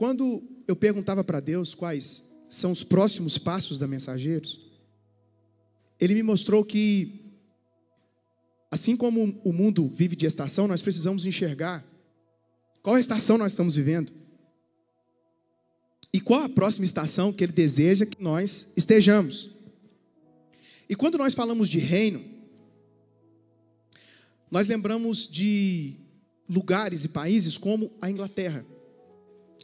quando eu perguntava para Deus quais são os próximos passos da Mensageiros, Ele me mostrou que, assim como o mundo vive de estação, nós precisamos enxergar qual estação nós estamos vivendo e qual a próxima estação que Ele deseja que nós estejamos. E quando nós falamos de reino, nós lembramos de lugares e países como a Inglaterra.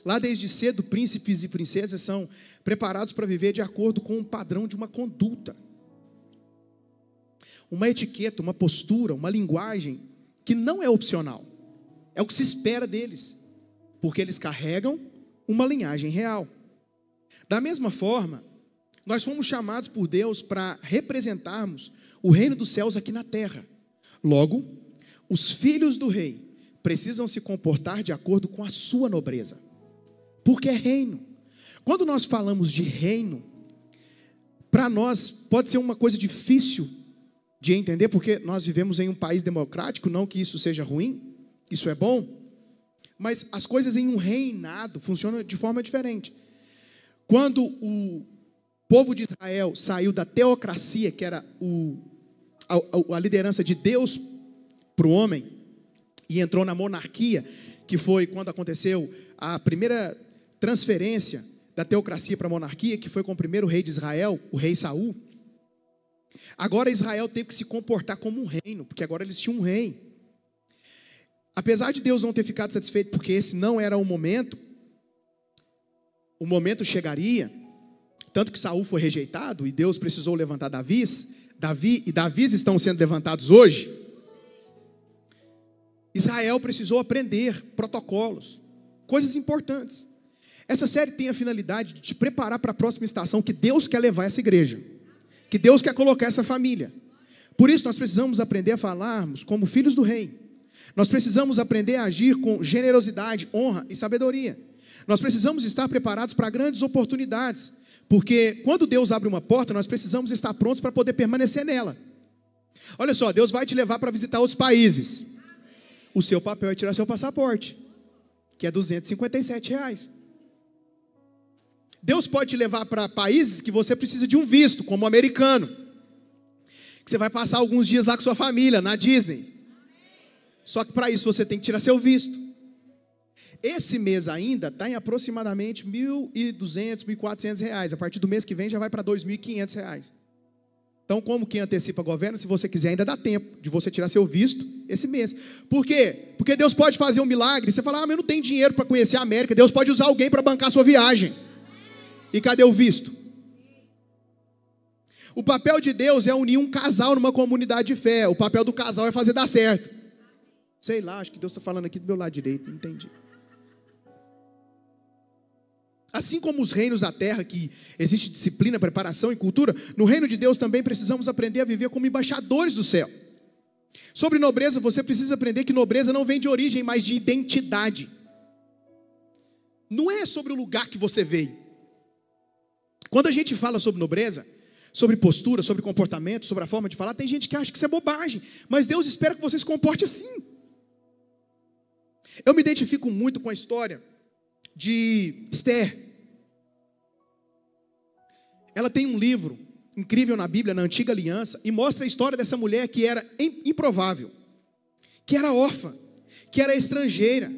Lá desde cedo, príncipes e princesas são preparados para viver de acordo com um padrão de uma conduta, uma etiqueta, uma postura, uma linguagem que não é opcional. É o que se espera deles, porque eles carregam uma linhagem real. Da mesma forma, nós fomos chamados por Deus para representarmos o reino dos céus aqui na terra. Logo, os filhos do rei precisam se comportar de acordo com a sua nobreza, porque é reino. Quando nós falamos de reino, para nós pode ser uma coisa difícil de entender, porque nós vivemos em um país democrático, não que isso seja ruim, isso é bom, mas as coisas em um reinado funcionam de forma diferente. Quando o povo de Israel saiu da teocracia, que era a liderança de Deus para o homem, e entrou na monarquia, que foi quando aconteceu a primeira transferência da teocracia para a monarquia, que foi com o primeiro rei de Israel, o rei Saul. Agora Israel teve que se comportar como um reino, porque agora eles tinham um rei. Apesar de Deus não ter ficado satisfeito, porque esse não era o momento chegaria, tanto que Saul foi rejeitado, e Deus precisou levantar Davi e Davi estão sendo levantados hoje. Israel precisou aprender protocolos, coisas importantes. Essa série tem a finalidade de te preparar para a próxima estação que Deus quer levar essa igreja, que Deus quer colocar essa família. Por isso nós precisamos aprender a falarmos como filhos do rei. Nós precisamos aprender a agir com generosidade, honra e sabedoria. Nós precisamos estar preparados para grandes oportunidades, porque quando Deus abre uma porta, nós precisamos estar prontos para poder permanecer nela. Olha só, Deus vai te levar para visitar outros países. O seu papel é tirar seu passaporte, que é R$257. Deus pode te levar para países que você precisa de um visto, como o americano, que você vai passar alguns dias lá com sua família, na Disney. Só que para isso você tem que tirar seu visto. Esse mês ainda está em aproximadamente R$1.200, R$1.400. A partir do mês que vem já vai para R$2.500. Então, como quem antecipa governa, se você quiser, ainda dá tempo de você tirar seu visto esse mês. Por quê? Porque Deus pode fazer um milagre. Você fala, mas eu não tenho dinheiro para conhecer a América. Deus pode usar alguém para bancar a sua viagem. E cadê o visto? O papel de Deus é unir um casal numa comunidade de fé. O papel do casal é fazer dar certo. Sei lá, acho que Deus está falando aqui do meu lado direito, não entendi. Assim como os reinos da terra, que existe disciplina, preparação e cultura, no reino de Deus também precisamos aprender a viver como embaixadores do céu. Sobre nobreza, você precisa aprender que nobreza não vem de origem, mas de identidade. Não é sobre o lugar que você veio. Quando a gente fala sobre nobreza, sobre postura, sobre comportamento, sobre a forma de falar, tem gente que acha que isso é bobagem, mas Deus espera que você se comporte assim. Eu me identifico muito com a história de Esther. Ela tem um livro incrível na Bíblia, na Antiga Aliança, e mostra a história dessa mulher que era improvável, que era órfã, que era estrangeira,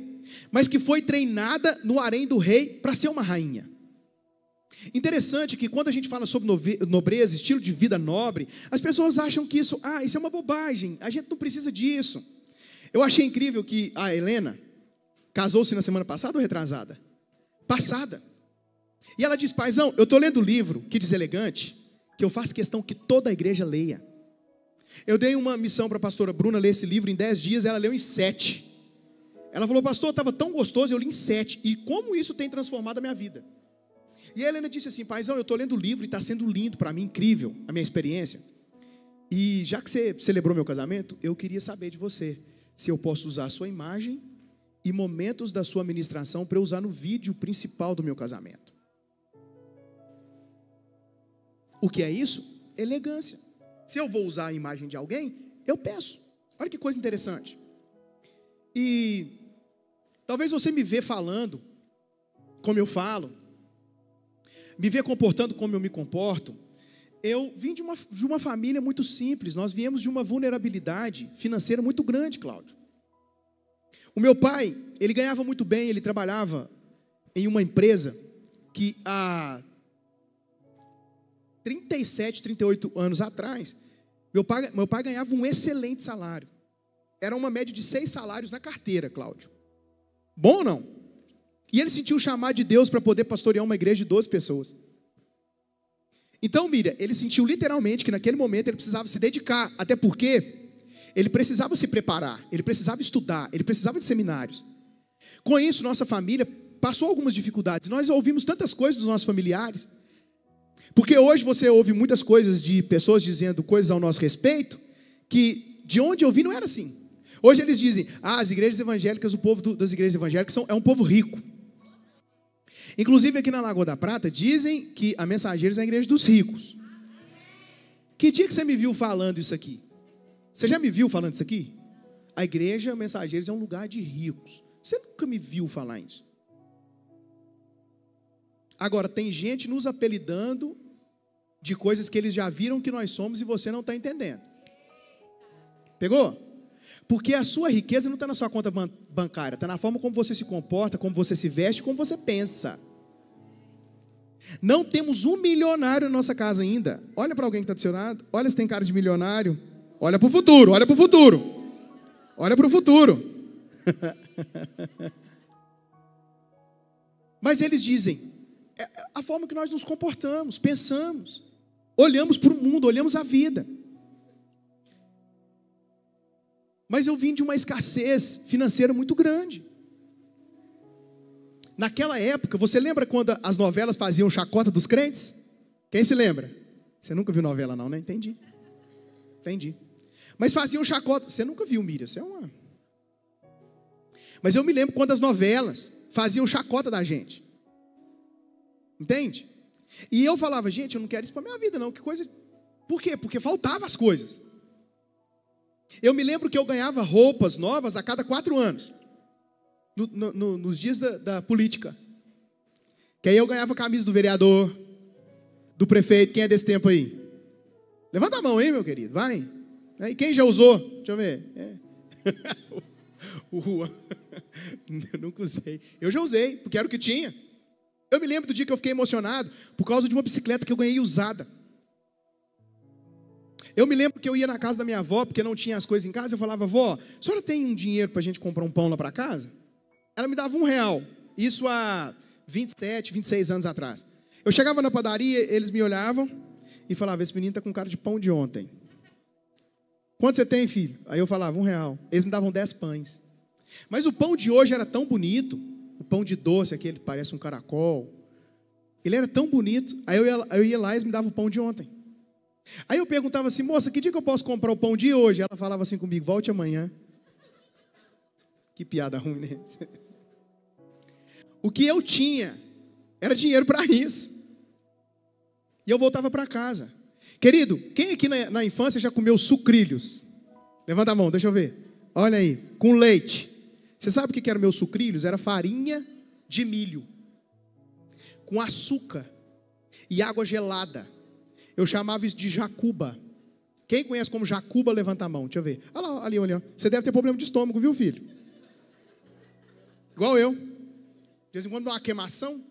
mas que foi treinada no harém do rei para ser uma rainha. Interessante que quando a gente fala sobre nobreza, estilo de vida nobre, as pessoas acham que isso é uma bobagem, a gente não precisa disso. Eu achei incrível que a Helena casou-se na semana passada ou retrasada? Passada. E ela diz, paizão, eu estou lendo o livro, que deselegante, que eu faço questão que toda a igreja leia. Eu dei uma missão para a pastora Bruna ler esse livro em 10 dias, ela leu em 7. Ela falou, pastor, estava tão gostoso, eu li em 7. E como isso tem transformado a minha vida? E a Helena disse assim, paizão, eu estou lendo o livro e está sendo lindo para mim, incrível, a minha experiência. E já que você celebrou meu casamento, eu queria saber de você, se eu posso usar a sua imagem e momentos da sua ministração para eu usar no vídeo principal do meu casamento. O que é isso? Elegância. Se eu vou usar a imagem de alguém, eu peço. Olha que coisa interessante. E talvez você me vê falando como eu falo, me ver comportando como eu me comporto. Eu vim de uma família muito simples, nós viemos de uma vulnerabilidade financeira muito grande, Cláudio. O meu pai, ele ganhava muito bem, ele trabalhava em uma empresa que há 37, 38 anos atrás, meu pai ganhava um excelente salário. Era uma média de 6 salários na carteira, Cláudio. Bom ou não? E ele sentiu o chamado de Deus para poder pastorear uma igreja de 12 pessoas. Então, Miriam, ele sentiu literalmente que naquele momento ele precisava se dedicar, até porque ele precisava se preparar, ele precisava estudar, ele precisava de seminários. Com isso, nossa família passou algumas dificuldades. Nós ouvimos tantas coisas dos nossos familiares, porque hoje você ouve muitas coisas de pessoas dizendo coisas ao nosso respeito, que de onde eu vi não era assim. Hoje eles dizem, as igrejas evangélicas, o povo das igrejas evangélicas é um povo rico. Inclusive aqui na Lagoa da Prata, dizem que a Mensageiros é a igreja dos ricos. Que dia que você me viu falando isso aqui? Você já me viu falando isso aqui? A igreja Mensageiros é um lugar de ricos. Você nunca me viu falar isso. Agora, tem gente nos apelidando de coisas que eles já viram que nós somos e você não está entendendo. Pegou? Porque a sua riqueza não está na sua conta bancária, está na forma como você se comporta, como você se veste, como você pensa. Não temos um milionário na nossa casa ainda. Olha para alguém que está do seu lado, olha se tem cara de milionário. Olha para o futuro, olha para o futuro. Olha para o futuro. Mas eles dizem, a forma que nós nos comportamos, pensamos, olhamos para o mundo, olhamos a vida. Mas eu vim de uma escassez financeira muito grande. Naquela época, você lembra quando as novelas faziam chacota dos crentes? Quem se lembra? Você nunca viu novela não, né? Entendi. Mas faziam chacota. Você nunca viu, Miriam? Você é uma... Mas eu me lembro quando as novelas faziam chacota da gente. Entende? E eu falava, gente, eu não quero isso para minha vida não. Que coisa... Por quê? Porque faltavam as coisas. Eu me lembro que eu ganhava roupas novas a cada 4 anos. Nos dias da política. Que aí eu ganhava a camisa do vereador, do prefeito. Quem é desse tempo aí? Levanta a mão aí, meu querido, vai. E quem já usou? Deixa eu ver. O Juan. Eu nunca usei. Eu já usei, porque era o que tinha. Eu me lembro do dia que eu fiquei emocionado por causa de uma bicicleta que eu ganhei usada. Eu me lembro que eu ia na casa da minha avó, porque não tinha as coisas em casa. Eu falava, vó, a senhora tem um dinheiro para a gente comprar um pão lá para casa? Ela me dava R$1. Isso há 27, 26 anos atrás. Eu chegava na padaria, eles me olhavam e falavam, esse menino está com cara de pão de ontem. Quanto você tem, filho? Aí eu falava, R$1. Eles me davam 10 pães. Mas o pão de hoje era tão bonito. O pão de doce, aquele que parece um caracol. Ele era tão bonito. Aí eu ia lá e eles me davam o pão de ontem. Aí eu perguntava assim, moça, que dia que eu posso comprar o pão de hoje? Ela falava assim comigo, volte amanhã. Que piada ruim, né? O que eu tinha era dinheiro para isso. E eu voltava para casa. Querido, quem aqui na infância já comeu sucrilhos? Levanta a mão, deixa eu ver. Olha aí, com leite. Você sabe o que era meus sucrilhos? Era farinha de milho, com açúcar e água gelada. Eu chamava isso de jacuba. Quem conhece como jacuba, levanta a mão. Deixa eu ver. Olha lá, ali, olha. Você deve ter problema de estômago, viu, filho? Igual eu. De vez em quando dá uma queimação.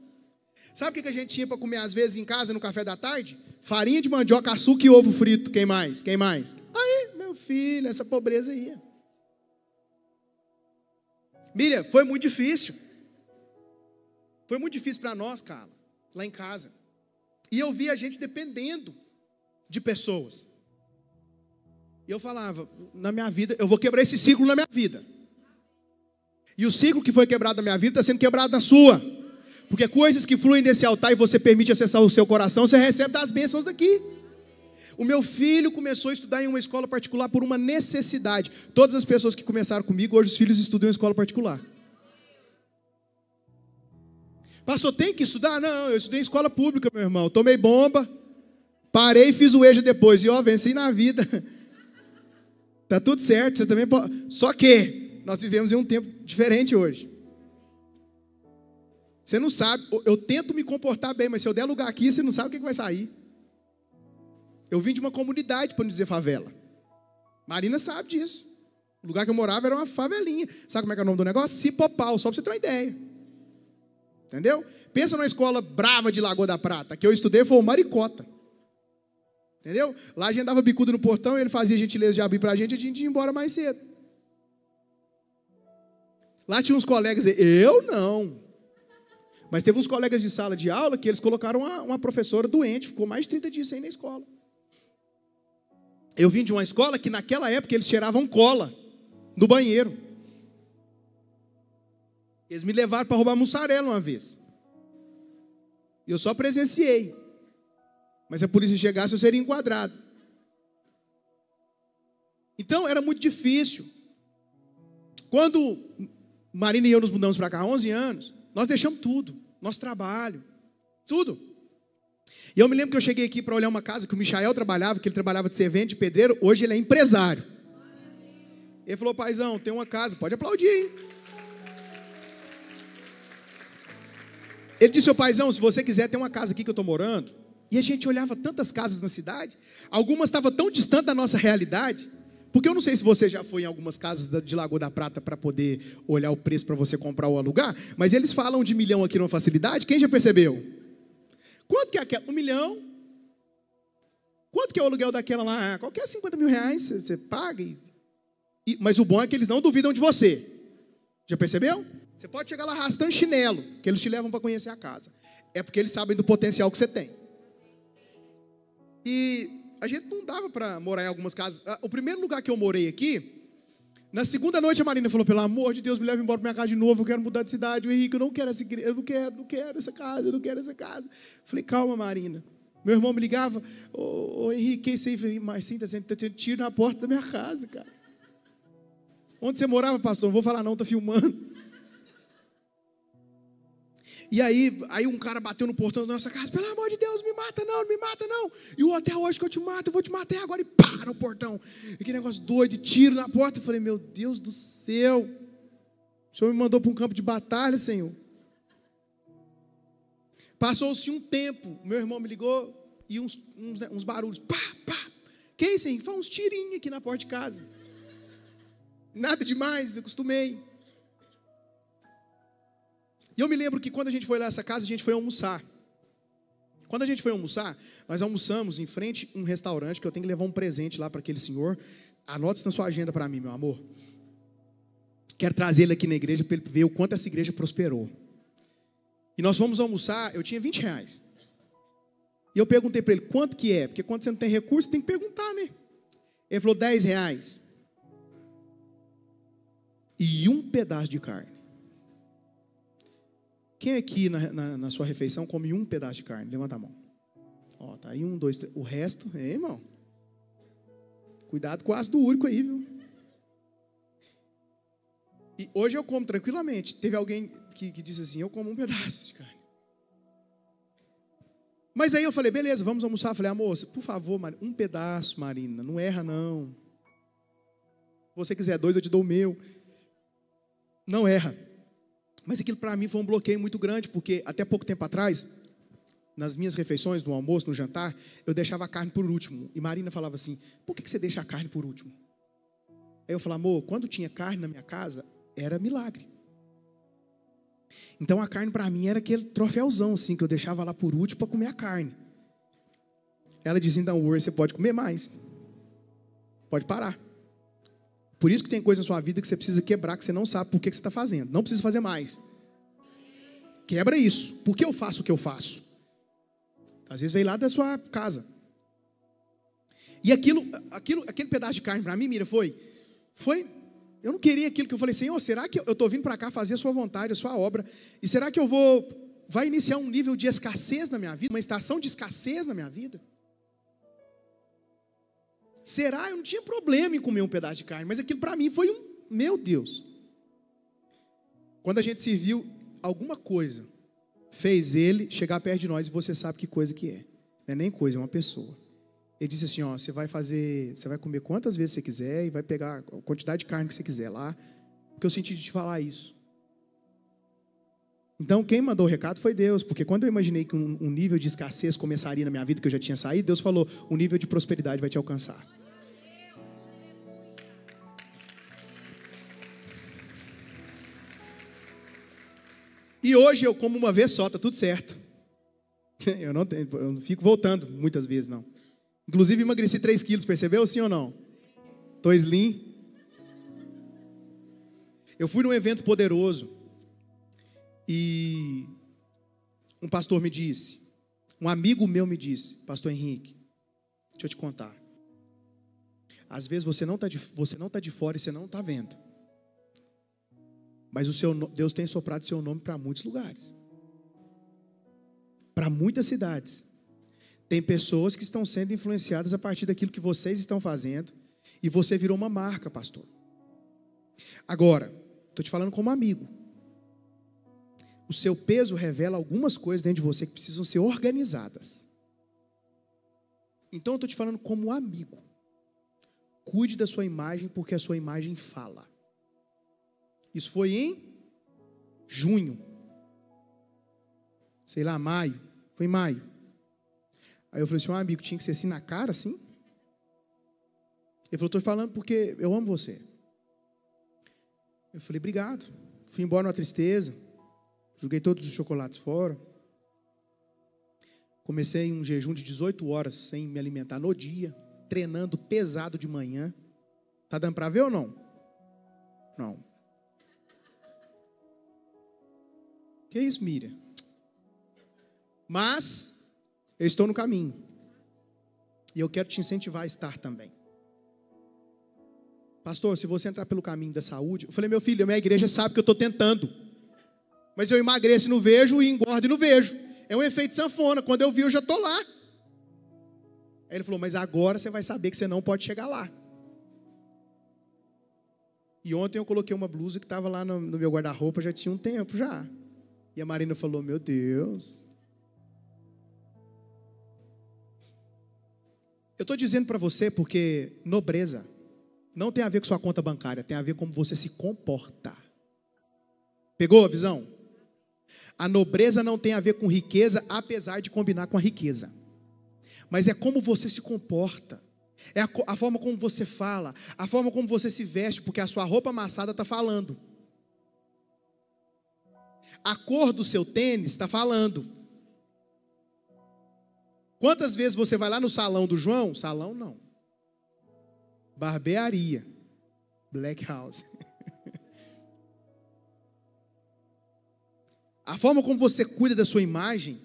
Sabe o que a gente tinha para comer às vezes em casa, no café da tarde? Farinha de mandioca, açúcar e ovo frito. Quem mais? Quem mais? Aí, meu filho, essa pobreza aí. Miriam, foi muito difícil. Foi muito difícil para nós, Carla, lá em casa. E eu via a gente dependendo de pessoas. E eu falava, na minha vida, eu vou quebrar esse ciclo na minha vida. E o ciclo que foi quebrado na minha vida está sendo quebrado na sua. Porque coisas que fluem desse altar e você permite acessar o seu coração, você recebe das bênçãos daqui. O meu filho começou a estudar em uma escola particular por uma necessidade. Todas as pessoas que começaram comigo, hoje os filhos estudam em escola particular. Pastor, tem que estudar? Não, eu estudei em escola pública, meu irmão. Tomei bomba, parei e fiz o EJA depois. E venci na vida. Tá tudo certo, você também pode. Só que nós vivemos em um tempo diferente hoje. Você não sabe, eu tento me comportar bem, mas se eu der lugar aqui, você não sabe o que vai sair. Eu vim de uma comunidade, para não dizer favela. Marina sabe disso. O lugar que eu morava era uma favelinha. Sabe como é que é o nome do negócio? Cipopau, só para você ter uma ideia. Entendeu? Pensa numa escola brava de Lagoa da Prata. Que eu estudei foi o Maricota. Entendeu? Lá a gente dava bicudo no portão, ele fazia gentileza de abrir para a gente ia embora mais cedo. Lá tinha uns colegas, eu não. Mas teve uns colegas de sala de aula que eles colocaram uma professora doente, ficou mais de 30 dias sem ir na escola. Eu vim de uma escola que naquela época eles cheiravam cola no banheiro. Eles me levaram para roubar mussarela uma vez. Eu só presenciei. Mas se a polícia chegasse, eu seria enquadrado. Então era muito difícil. Quando Marina e eu nos mudamos para cá há 11 anos, nós deixamos tudo. Nosso trabalho, tudo. E eu me lembro que eu cheguei aqui para olhar uma casa que o Michael trabalhava, que ele trabalhava de servente, de pedreiro, hoje ele é empresário. Ele falou, paizão, tem uma casa, pode aplaudir, hein? Ele disse, ô paizão, se você quiser, tem uma casa aqui que eu estou morando. E a gente olhava tantas casas na cidade, algumas estavam tão distantes da nossa realidade, porque eu não sei se você já foi em algumas casas de Lagoa da Prata para poder olhar o preço para você comprar ou alugar, mas eles falam de 1 milhão aqui numa facilidade, quem já percebeu? Quanto que é aquela? 1 milhão? Quanto que é o aluguel daquela lá? Qualquer 50 mil reais você paga. Mas o bom é que eles não duvidam de você. Já percebeu? Você pode chegar lá arrastando chinelo, que eles te levam para conhecer a casa. É porque eles sabem do potencial que você tem. E a gente não dava para morar em algumas casas. O primeiro lugar que eu morei aqui, na segunda noite a Marina falou, pelo amor de Deus, me leva embora para minha casa de novo, eu quero mudar de cidade. O Henrique, eu não quero essa igreja, eu não quero essa casa, eu não quero essa casa. Falei, calma, Marina. Meu irmão me ligava, ô Henrique, que isso aí? Falei, Marcinho, está tendo tiro na porta da minha casa, cara. Onde você morava, pastor? Não vou falar não, está filmando. E aí um cara bateu no portão da nossa casa, pelo amor de Deus, me mata não, não me mata não. E o até hoje que eu te mato, eu vou te matar agora. E pá, no portão. Aquele negócio doido, tiro na porta. Eu falei, meu Deus do céu. O Senhor me mandou para um campo de batalha, Senhor. Passou-se um tempo, meu irmão me ligou e uns barulhos. Pá, pá. Que isso, hein? Foi uns tirinhos aqui na porta de casa. Nada demais, eu acostumei. E eu me lembro que quando a gente foi lá nessa casa, a gente foi almoçar. Quando a gente foi almoçar, nós almoçamos em frente a um restaurante, que eu tenho que levar um presente lá para aquele senhor. Anote isso na sua agenda para mim, meu amor. Quero trazer ele aqui na igreja para ele ver o quanto essa igreja prosperou. E nós fomos almoçar, eu tinha 20 reais. E eu perguntei para ele, quanto que é? Porque quando você não tem recurso, tem que perguntar, né? Ele falou, 10 reais. E um pedaço de carne. Quem aqui na sua refeição come um pedaço de carne? Levanta a mão. Ó, tá aí 1, 2, 3. O resto, irmão. Cuidado com o ácido úrico aí, viu? E hoje eu como tranquilamente. Teve alguém que disse assim, eu como um pedaço de carne. Mas aí eu falei, beleza, vamos almoçar. Eu falei, amor, por favor, Marina, um pedaço, Marina, não erra não. Se você quiser 2, eu te dou o meu. Não erra. Mas aquilo para mim foi um bloqueio muito grande, porque até pouco tempo atrás, nas minhas refeições, no almoço, no jantar, eu deixava a carne por último. E Marina falava assim, por que você deixa a carne por último? Aí eu falava, amor, quando tinha carne na minha casa, era milagre. Então a carne para mim era aquele troféuzão, assim, que eu deixava lá por último para comer a carne. Ela dizia, então hoje você pode comer mais. Pode parar. Por isso que tem coisa na sua vida que você precisa quebrar, que você não sabe por que você está fazendo. Não precisa fazer mais. Quebra isso. Por que eu faço o que eu faço? Às vezes veio lá da sua casa. E aquele pedaço de carne para mim, Mira, foi... Eu não queria aquilo que eu falei, Senhor, será que eu estou vindo para cá fazer a sua vontade, a sua obra? E será que vai iniciar um nível de escassez na minha vida? Uma estação de escassez na minha vida? Será? Eu não tinha problema em comer um pedaço de carne, mas aquilo para mim foi meu Deus. Quando a gente serviu, alguma coisa fez ele chegar perto de nós e você sabe que coisa que é. Não é nem coisa, é uma pessoa. Ele disse assim, ó, você vai comer quantas vezes você quiser e vai pegar a quantidade de carne que você quiser lá, porque eu senti de te falar isso. Então, quem mandou o recado foi Deus, porque quando eu imaginei que um nível de escassez começaria na minha vida, que eu já tinha saído, Deus falou, o nível de prosperidade vai te alcançar. E hoje eu como uma vez só, tá tudo certo. Eu não fico voltando muitas vezes, não. Inclusive emagreci 3 quilos, percebeu sim ou não? Tô slim. Eu fui num evento poderoso e um pastor me disse, um amigo meu me disse, pastor Henrique, deixa eu te contar. Às vezes você não está de fora e você não está vendo. Mas Deus tem soprado seu nome para muitos lugares. Para muitas cidades. Tem pessoas que estão sendo influenciadas a partir daquilo que vocês estão fazendo. E você virou uma marca, pastor. Agora, estou te falando como amigo. O seu peso revela algumas coisas dentro de você que precisam ser organizadas. Então eu estou te falando como amigo. Cuide da sua imagem, porque a sua imagem fala. Isso foi em junho. Sei lá, maio. Foi em maio. Aí eu falei assim, amigo, tinha que ser assim na cara, assim? Ele falou, estou falando porque eu amo você. Eu falei, obrigado. Fui embora numa tristeza. Joguei todos os chocolates fora. Comecei um jejum de 18 horas sem me alimentar no dia. Treinando pesado de manhã. Tá dando para ver ou não? Não. Que isso, Miriam? Mas eu estou no caminho. E eu quero te incentivar a estar também. Pastor, se você entrar pelo caminho da saúde... Eu falei, meu filho, a minha igreja sabe que eu estou tentando. Mas eu emagreço e não vejo, e engordo e não vejo. É um efeito sanfona. Quando eu vi, eu já estou lá. Aí ele falou, mas agora você vai saber que você não pode chegar lá. E ontem eu coloquei uma blusa que estava lá no meu guarda-roupa, já tinha um tempo já. E a Marina falou, meu Deus. Eu estou dizendo para você porque nobreza não tem a ver com sua conta bancária, tem a ver com como você se comporta. Pegou a visão? A nobreza não tem a ver com riqueza, apesar de combinar com a riqueza. Mas é como você se comporta. É a forma como você fala, a forma como você se veste, porque a sua roupa amassada está falando. A cor do seu tênis está falando. Quantas vezes você vai lá no salão do João? Salão não. Barbearia. Black House. A forma como você cuida da sua imagem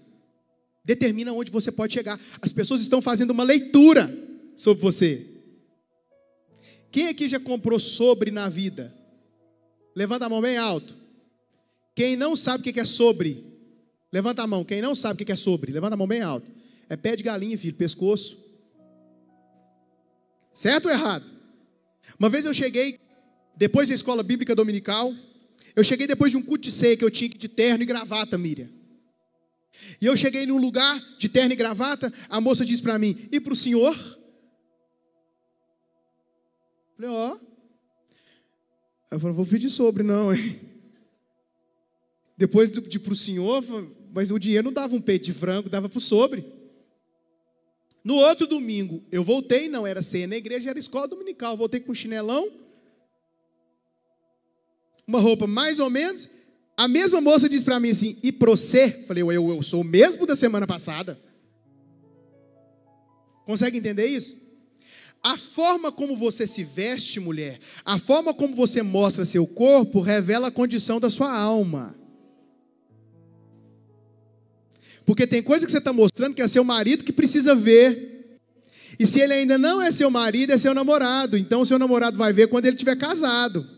determina onde você pode chegar. As pessoas estão fazendo uma leitura sobre você. Quem aqui já comprou sobre na vida? Levanta a mão bem alto. Quem não sabe o que é sobre? Levanta a mão. Quem não sabe o que é sobre? Levanta a mão bem alto. É pé de galinha, filho, pescoço. Certo ou errado? Uma vez eu cheguei, depois da escola bíblica dominical, eu cheguei depois de um culto de ceia que eu tinha de terno e gravata, Miriam. E eu cheguei num lugar de terno e gravata, a moça disse para mim, e para o senhor? Eu falei, ó. Eu falei, vou pedir sobre, não, hein? Depois de para o senhor, mas o dinheiro não dava um peito de frango, dava para o sobre. No outro domingo, eu voltei, não era ceia na igreja, era escola dominical. Voltei com um chinelão, uma roupa mais ou menos. A mesma moça disse para mim assim, e para você? Falei, eu sou o mesmo da semana passada. Consegue entender isso? A forma como você se veste, mulher, a forma como você mostra seu corpo, revela a condição da sua alma. Porque tem coisa que você está mostrando que é seu marido que precisa ver. E se ele ainda não é seu marido, é seu namorado. Então o seu namorado vai ver quando ele estiver casado.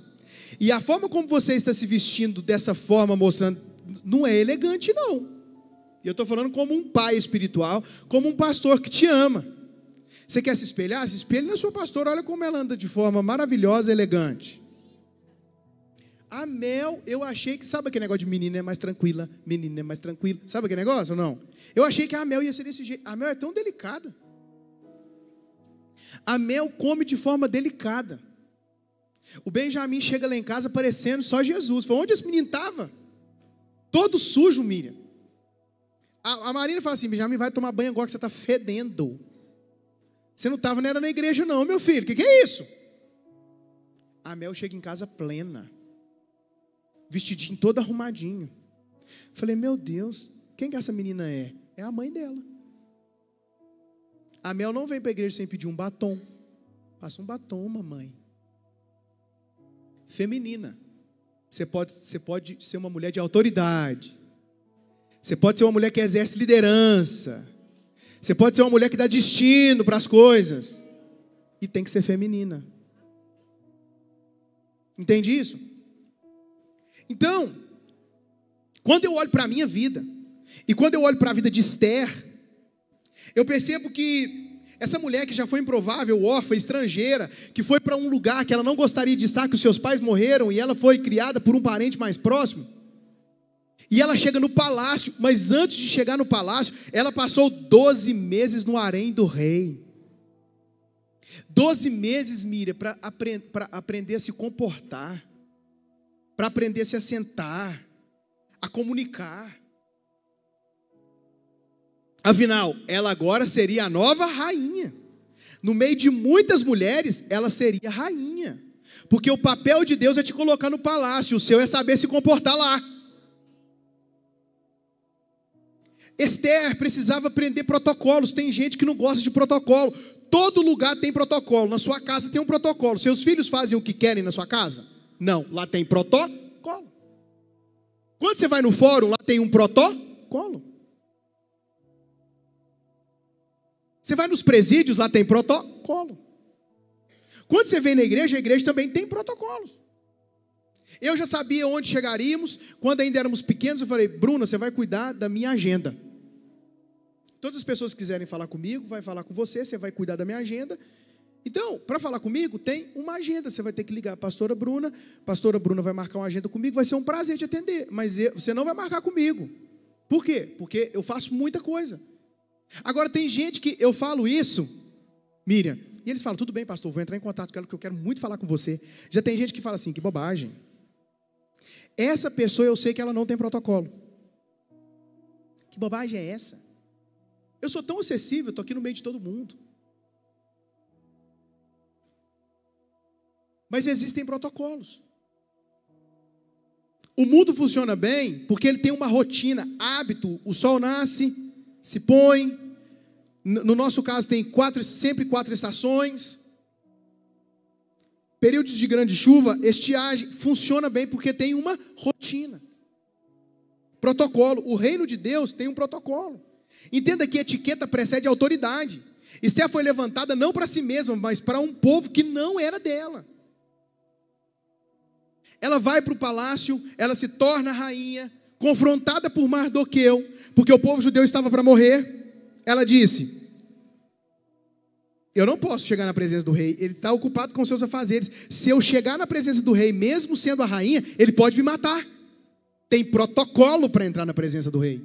E a forma como você está se vestindo dessa forma, mostrando, não é elegante não. E eu estou falando como um pai espiritual, como um pastor que te ama. Você quer se espelhar? Se espelhe na sua pastora. Olha como ela anda de forma maravilhosa e elegante. A Mel, eu achei que, sabe aquele negócio de menina é mais tranquila, menina é mais tranquila, sabe aquele negócio ou não? Eu achei que a Mel ia ser desse jeito. A Mel é tão delicada. A Mel come de forma delicada. O Benjamin chega lá em casa parecendo só Jesus. Falei, onde esse menino estava? todo sujo, Miriam. A Marina fala assim: Benjamin, vai tomar banho agora que você está fedendo. Você não estava, não era na igreja não, meu filho, o que é isso? A Mel chega em casa plena, vestidinho todo arrumadinho. Falei: meu Deus, quem que essa menina é? É a mãe dela. A Mel não vem para a igreja sem pedir um batom. Passa um batom, mamãe. Feminina. Você pode ser uma mulher de autoridade. Você pode ser uma mulher que exerce liderança. Você pode ser uma mulher que dá destino para as coisas. E tem que ser feminina. Entende isso? Então, quando eu olho para a minha vida, e quando eu olho para a vida de Esther, eu percebo que essa mulher que já foi improvável, órfã, estrangeira, que foi para um lugar que ela não gostaria de estar, que os seus pais morreram, e ela foi criada por um parente mais próximo, e ela chega no palácio, mas antes de chegar no palácio, ela passou 12 meses no harém do rei. 12 meses, Miriam, para aprender a se comportar, para aprender a se assentar, a comunicar. Afinal, ela agora seria a nova rainha. No meio de muitas mulheres, ela seria rainha. Porque o papel de Deus é te colocar no palácio, o seu é saber se comportar lá. Esther precisava aprender protocolos. Tem gente que não gosta de protocolo. Todo lugar tem protocolo. Na sua casa tem um protocolo. Seus filhos fazem o que querem na sua casa? Não, lá tem protocolo. Quando você vai no fórum, lá tem um protocolo. Você vai nos presídios, lá tem protocolo. Quando você vem na igreja, a igreja também tem protocolos. Eu já sabia onde chegaríamos. Quando ainda éramos pequenos, eu falei: Bruna, você vai cuidar da minha agenda. Todas as pessoas que quiserem falar comigo, vai falar com você, você vai cuidar da minha agenda. Então, para falar comigo, tem uma agenda. Você vai ter que ligar a pastora Bruna vai marcar uma agenda comigo, vai ser um prazer te atender. Mas você não vai marcar comigo. Por quê? Porque eu faço muita coisa. Agora, tem gente que eu falo isso, Miriam, e eles falam: tudo bem, pastor, vou entrar em contato com ela, porque eu quero muito falar com você. Já tem gente que fala assim: que bobagem. Essa pessoa eu sei que ela não tem protocolo. Que bobagem é essa? Eu sou tão acessível, estou aqui no meio de todo mundo. Mas existem protocolos. O mundo funciona bem porque ele tem uma rotina, hábito. O sol nasce, se põe. No nosso caso tem sempre 4 estações. Períodos de grande chuva, estiagem, funciona bem porque tem uma rotina. Protocolo. O reino de Deus tem um protocolo. Entenda que etiqueta precede autoridade. Esther foi levantada não para si mesma, mas para um povo que não era dela. Ela vai para o palácio, ela se torna rainha, confrontada por Mardoqueu, porque o povo judeu estava para morrer. Ela disse: eu não posso chegar na presença do rei, ele está ocupado com seus afazeres. Se eu chegar na presença do rei, mesmo sendo a rainha, ele pode me matar. Tem protocolo para entrar na presença do rei.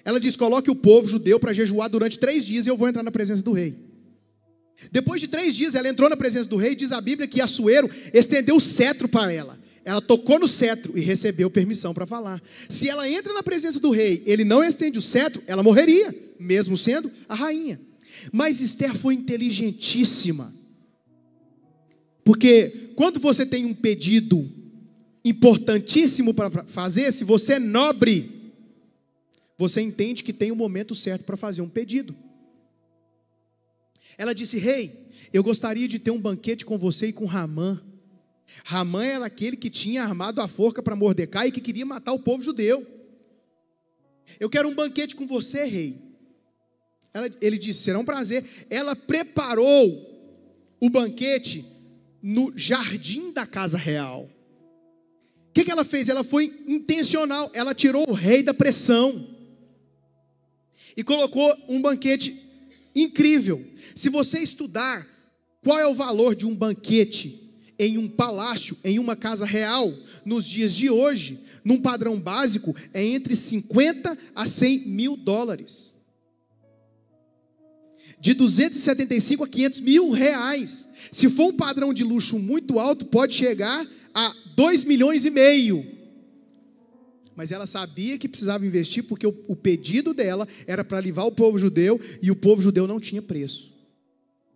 Ela diz: coloque o povo judeu para jejuar durante 3 dias e eu vou entrar na presença do rei. Depois de 3 dias, ela entrou na presença do rei. Diz a Bíblia que Assuero estendeu o cetro para ela. Ela tocou no cetro e recebeu permissão para falar. Se ela entra na presença do rei, ele não estende o cetro, ela morreria, mesmo sendo a rainha. Mas Esther foi inteligentíssima. Porque quando você tem um pedido importantíssimo para fazer, se você é nobre, você entende que tem um momento certo para fazer um pedido. Ela disse: rei, eu gostaria de ter um banquete com você e com Ramã. Ramã era aquele que tinha armado a forca para Mordecai e que queria matar o povo judeu. Eu quero um banquete com você, rei. Ele disse: será um prazer. Ela preparou o banquete no jardim da casa real. O que ela fez? Ela foi intencional. Ela tirou o rei da pressão e colocou um banquete incrível. Se você estudar qual é o valor de um banquete em um palácio, em uma casa real, nos dias de hoje, num padrão básico, é entre 50 a 100 mil dólares. De 275 a 500 mil reais. Se for um padrão de luxo muito alto, pode chegar a 2,5 milhões. mas ela sabia que precisava investir porque o pedido dela era para livrar o povo judeu, e o povo judeu não tinha preço,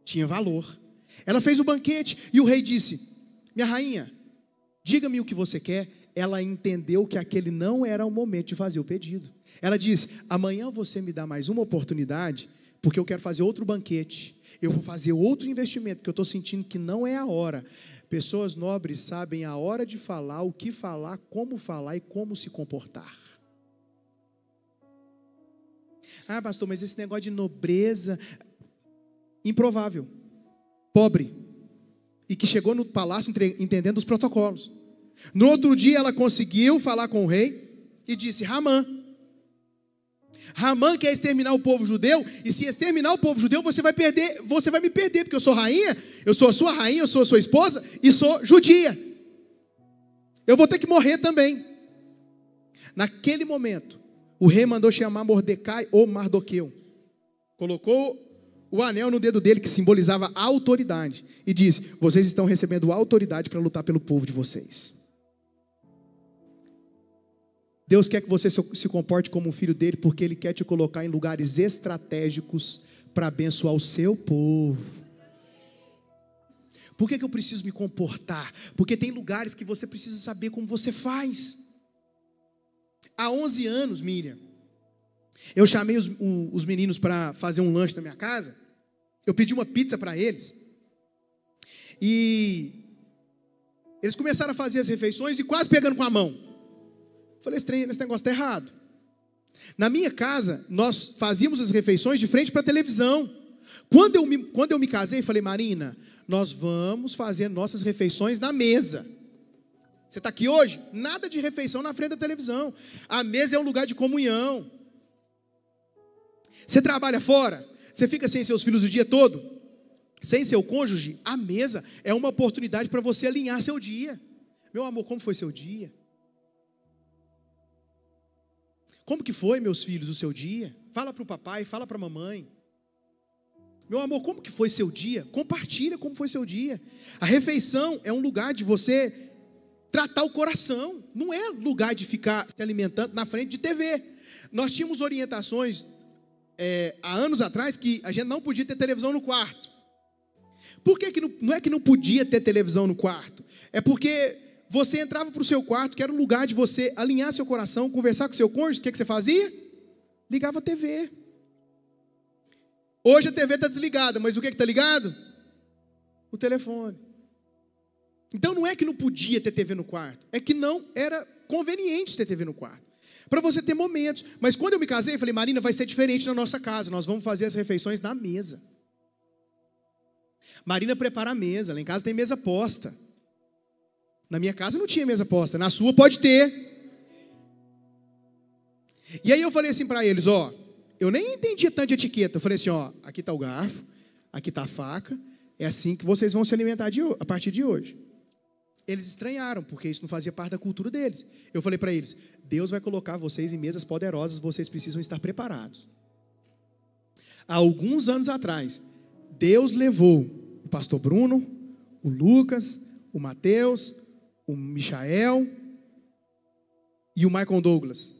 tinha valor. Ela fez o banquete e o rei disse: minha rainha, diga-me o que você quer. Ela entendeu que aquele não era o momento de fazer o pedido. Ela disse: amanhã você me dá mais uma oportunidade, porque eu quero fazer outro banquete, eu vou fazer outro investimento, porque eu estou sentindo que não é a hora. Pessoas nobres sabem a hora de falar, o que falar, como falar e como se comportar. Ah, pastor, mas esse negócio de nobreza, improvável, pobre, e que chegou no palácio entendendo os protocolos. No outro dia ela conseguiu falar com o rei e disse: Ramã quer exterminar o povo judeu, e se exterminar o povo judeu, você vai me perder, porque eu sou rainha, eu sou a sua rainha, eu sou a sua esposa, e sou judia. Eu vou ter que morrer também. Naquele momento, o rei mandou chamar Mordecai ou Mardoqueu, colocou o anel no dedo dele, que simbolizava a autoridade, e disse: vocês estão recebendo autoridade para lutar pelo povo de vocês. Deus quer que você se comporte como um filho dele, porque Ele quer te colocar em lugares estratégicos para abençoar o seu povo. Por que eu preciso me comportar? Porque tem lugares que você precisa saber como você faz. Há 11 anos, Miriam, eu chamei os meninos para fazer um lanche na minha casa. Eu pedi uma pizza para eles, e eles começaram a fazer as refeições e quase pegando com a mão. Falei: esse negócio está errado. Na minha casa, nós fazíamos as refeições de frente para a televisão. Quando eu me casei, falei: Marina, nós vamos fazer nossas refeições na mesa. Você está aqui hoje? Nada de refeição na frente da televisão. A mesa é um lugar de comunhão. Você trabalha fora? Você fica sem seus filhos o dia todo? Sem seu cônjuge? A mesa é uma oportunidade para você alinhar seu dia. Meu amor, como foi seu dia? Como que foi, meus filhos, o seu dia? Fala para o papai, fala para a mamãe. Meu amor, como que foi seu dia? Compartilha como foi seu dia. A refeição é um lugar de você tratar o coração. Não é lugar de ficar se alimentando na frente de TV. Nós tínhamos orientações há anos atrás que a gente não podia ter televisão no quarto. Por que não é que não podia ter televisão no quarto? É porque você entrava para o seu quarto, que era um lugar de você alinhar seu coração, conversar com seu cônjuge. O que você fazia? Ligava a TV. Hoje a TV está desligada, mas o que está ligado? O telefone. Então não é que não podia ter TV no quarto, é que não era conveniente ter TV no quarto, para você ter momentos. Mas quando eu me casei, eu falei: Marina, vai ser diferente na nossa casa, nós vamos fazer as refeições na mesa. Marina prepara a mesa, lá em casa tem mesa posta. Na minha casa não tinha mesa posta, na sua pode ter. E aí eu falei assim para eles: eu nem entendia tanto de etiqueta. Eu falei assim: aqui está o garfo, aqui está a faca, é assim que vocês vão se alimentar a partir de hoje. Eles estranharam, porque isso não fazia parte da cultura deles. Eu falei para eles: Deus vai colocar vocês em mesas poderosas, vocês precisam estar preparados. Há alguns anos atrás, Deus levou o pastor Bruno, o Lucas, o Mateus, o Michael e o Michael Douglas.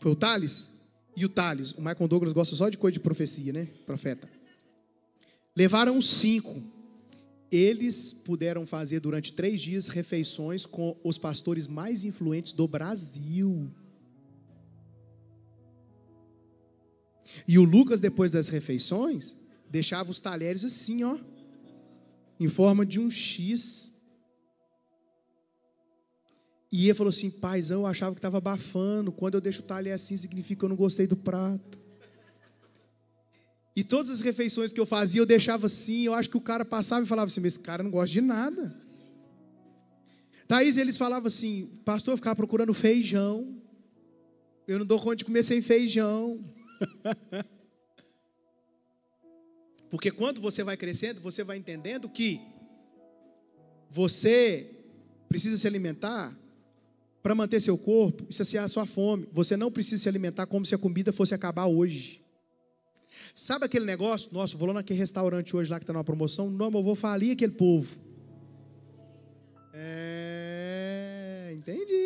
Foi o Thales? E o Thales. O Michael Douglas gosta só de coisa de profecia, né? Profeta. Levaram os 5. Eles puderam fazer durante 3 dias refeições com os pastores mais influentes do Brasil. E o Lucas, depois das refeições, deixava os talheres assim, em forma de um X. E ele falou assim: paizão, eu achava que estava abafando. Quando eu deixo o talher assim, significa que eu não gostei do prato. E todas as refeições que eu fazia, eu deixava assim. Eu acho que o cara passava e falava assim: mas esse cara não gosta de nada. Thaís, eles falavam assim: pastor, eu ficava procurando feijão. Eu não dou conta de comer sem feijão. Porque quando você vai crescendo, você vai entendendo que você precisa se alimentar para manter seu corpo e saciar a sua fome. Você não precisa se alimentar como se a comida fosse acabar hoje. Sabe aquele negócio? Nossa, vou lá naquele restaurante hoje lá que está numa promoção. Não, mas eu vou falir aquele povo. Entendi.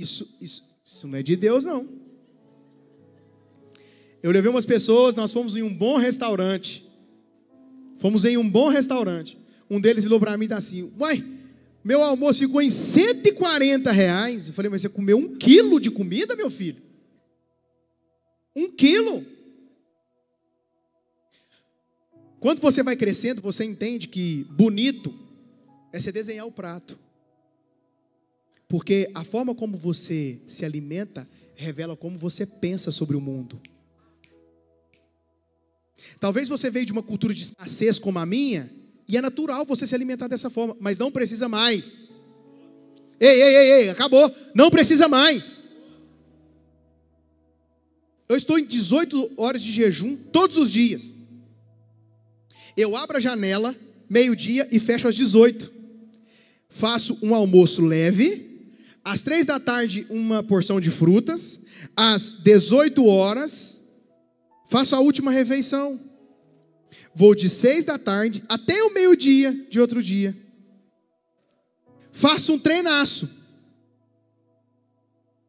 Isso não é de Deus, não. Eu levei umas pessoas, nós fomos em um bom restaurante. Um deles virou para mim e disse assim: uai, meu almoço ficou em R$140. Eu falei: mas você comeu 1 quilo de comida, meu filho? 1 quilo? Quando você vai crescendo, você entende que bonito é você desenhar o prato. Porque a forma como você se alimenta revela como você pensa sobre o mundo. Talvez você veio de uma cultura de escassez como a minha, e é natural você se alimentar dessa forma, mas não precisa mais. Ei, acabou, não precisa mais. Eu estou em 18 horas de jejum todos os dias. Eu abro a janela, meio-dia, e fecho às 18. Faço um almoço leve, às 3 da tarde uma porção de frutas, às 18 horas, faço a última refeição. Vou de 6 da tarde até o meio-dia de outro dia. Faço um treinaço.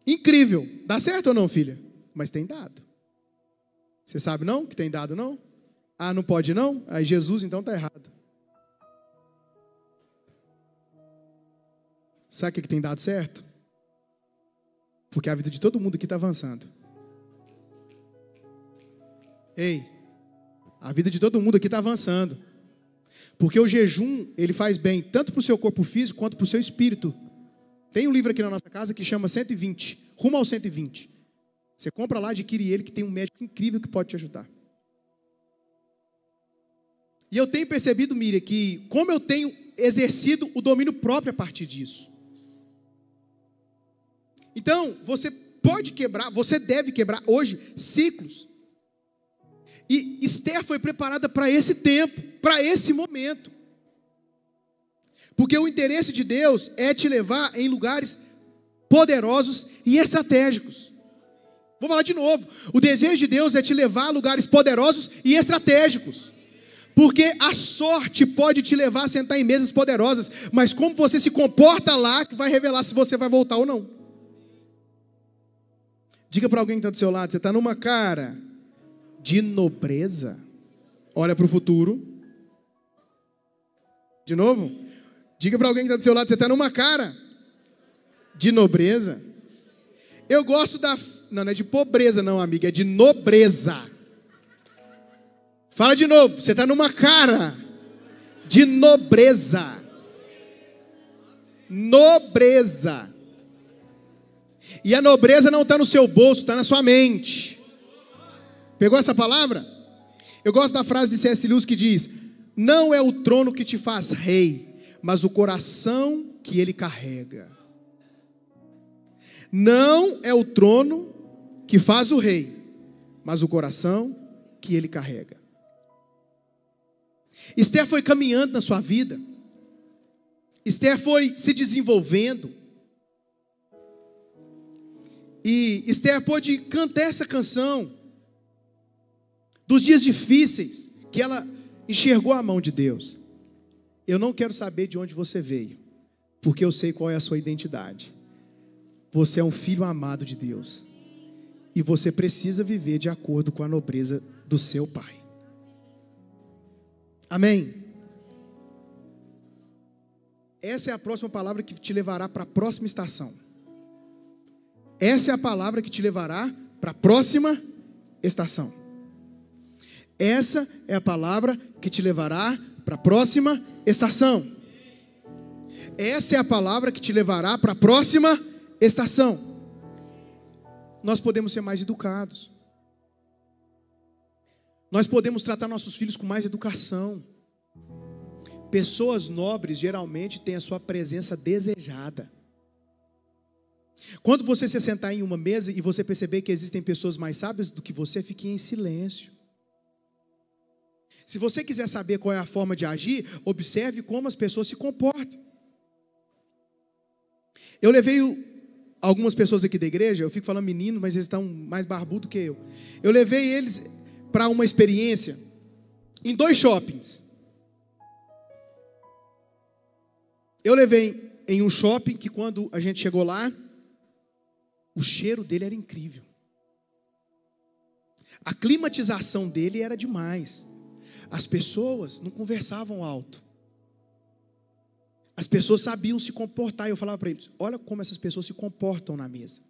Incrível. Dá certo ou não, filha? Mas tem dado. Você sabe não que tem dado não? Ah, não pode não? Aí Jesus então está errado. Sabe o que tem dado certo? Porque a vida de todo mundo aqui está avançando. Ei, a vida de todo mundo aqui está avançando. Porque o jejum, ele faz bem tanto para o seu corpo físico quanto para o seu espírito. Tem um livro aqui na nossa casa que chama 120, Rumo ao 120. Você compra lá, adquire ele, que tem um médico incrível que pode te ajudar. E eu tenho percebido, Miriam, que como eu tenho exercido o domínio próprio a partir disso. Então, você pode quebrar, você deve quebrar hoje ciclos. E Esther foi preparada para esse tempo, para esse momento. Porque o interesse de Deus é te levar em lugares poderosos e estratégicos. Vou falar de novo. O desejo de Deus é te levar a lugares poderosos e estratégicos. Porque a sorte pode te levar a sentar em mesas poderosas, mas como você se comporta lá, que vai revelar se você vai voltar ou não. Diga para alguém que está do seu lado: você está numa cara de nobreza. Olha para o futuro. De novo. Diga para alguém que está do seu lado: você está numa cara de nobreza. Eu gosto da... Não é de pobreza não, amiga, é de nobreza. Fala de novo. Você está numa cara de nobreza. Nobreza. E a nobreza não está no seu bolso, está na sua mente. Pegou essa palavra? Eu gosto da frase de C.S. Lewis que diz: não é o trono que te faz rei, mas o coração que ele carrega. Não é o trono que faz o rei, mas o coração que ele carrega. Esther foi caminhando na sua vida. Esther foi se desenvolvendo. E Esther pôde cantar essa canção dos dias difíceis, que ela enxergou a mão de Deus. Eu não quero saber de onde você veio, porque eu sei qual é a sua identidade. Você é um filho amado de Deus, e você precisa viver de acordo com a nobreza do seu Pai. Amém? Essa é a próxima palavra que te levará para a próxima estação. Essa é a palavra que te levará para a próxima estação. Essa é a palavra que te levará para a próxima estação. Essa é a palavra que te levará para a próxima estação. Nós podemos ser mais educados. Nós podemos tratar nossos filhos com mais educação. Pessoas nobres geralmente têm a sua presença desejada. Quando você se sentar em uma mesa e você perceber que existem pessoas mais sábias do que você, fique em silêncio. Se você quiser saber qual é a forma de agir, observe como as pessoas se comportam. Eu levei algumas pessoas aqui da igreja, eu fico falando menino, mas eles estão mais barbudos que eu. Eu levei eles para uma experiência em 2 shoppings. Eu levei em um shopping que quando a gente chegou lá, O cheiro dele era incrível. A climatização dele era demais. As pessoas não conversavam alto. As pessoas sabiam se comportar. E eu falava para eles: olha como essas pessoas se comportam na mesa.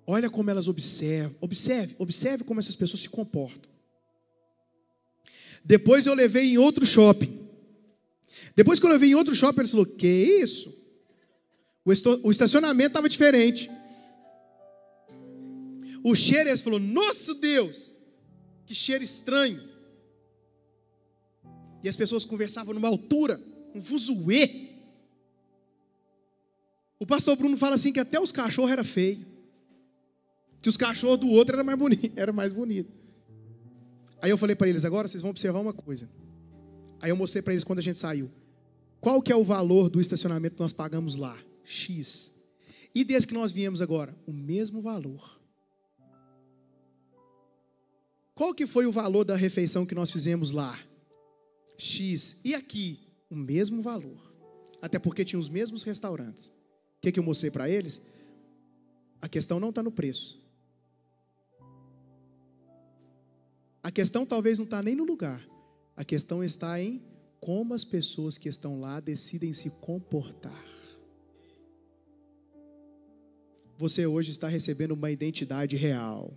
Olha como elas observam. Observe como essas pessoas se comportam. Depois eu levei em outro shopping. Depois que eu levei em outro shopping, eles falaram: que isso? O estacionamento estava diferente. O cheiro, eles falaram: nosso Deus, que cheiro estranho. E as pessoas conversavam numa altura, um fuzuê. O pastor Bruno fala assim que até os cachorros eram feios. Que os cachorros do outro era mais bonito. Aí eu falei para eles: agora vocês vão observar uma coisa. Aí eu mostrei para eles quando a gente saiu. Qual que é o valor do estacionamento que nós pagamos lá? X. E desde que nós viemos agora? O mesmo valor. Qual que foi o valor da refeição que nós fizemos lá? X. E aqui? O mesmo valor. Até porque tinha os mesmos restaurantes. O que eu mostrei para eles? A questão não está no preço. A questão talvez não está nem no lugar. A questão está em como as pessoas que estão lá decidem se comportar. Você hoje está recebendo uma identidade real.